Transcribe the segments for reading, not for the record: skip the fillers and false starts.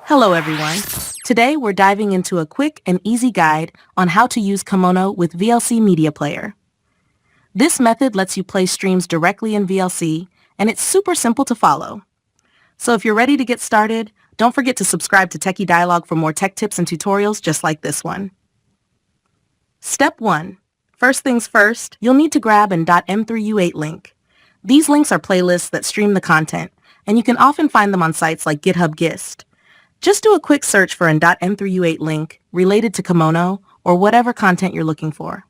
Hello everyone. Today we're diving into a quick and easy guide on how to use Kemono with VLC Media Player. This method lets you play streams directly in VLC, and it's super simple to follow. So if you're ready to get started, don't forget to subscribe to Techie Dialogue for more tech tips and tutorials just like this one. Step 1. First things first, you'll need to grab an M3U8 link. These links are playlists that stream the content, and you can often find them on sites like GitHub Gist. Just do a quick search for an M3U8 link related to Kemono or whatever content you're looking for.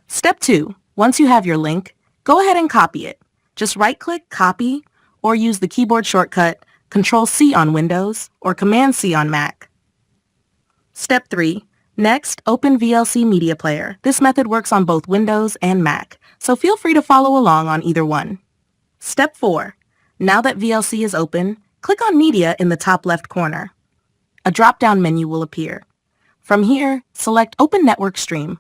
Step 2. Once you have your link, go ahead and copy it. Just right-click Copy or use the keyboard shortcut Control-C on Windows or Command-C on Mac. Step 3. Next, open VLC Media Player. This method works on both Windows and Mac, so feel free to follow along on either one. Step 4. Now that VLC is open, click on Media in the top left corner. A drop-down menu will appear. From here, select Open Network Stream.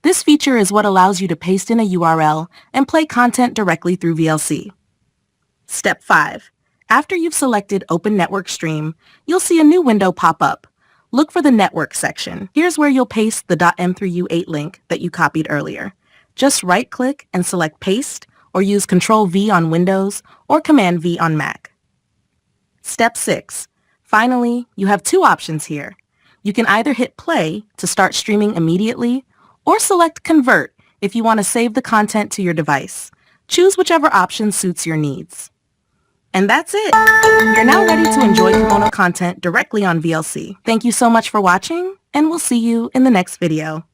This feature is what allows you to paste in a URL and play content directly through VLC. Step 5. After you've selected Open Network Stream, you'll see a new window pop up. Look for the Network section. Here's where you'll paste the .m3u8 link that you copied earlier. Just right-click and select Paste, or use Control-V on Windows or Command-V on Mac. Step 6. Finally, you have two options here. You can either hit play to start streaming immediately, or select convert if you want to save the content to your device. Choose whichever option suits your needs. And that's it! You're now ready to enjoy Kemono content directly on VLC. Thank you so much for watching, and we'll see you in the next video.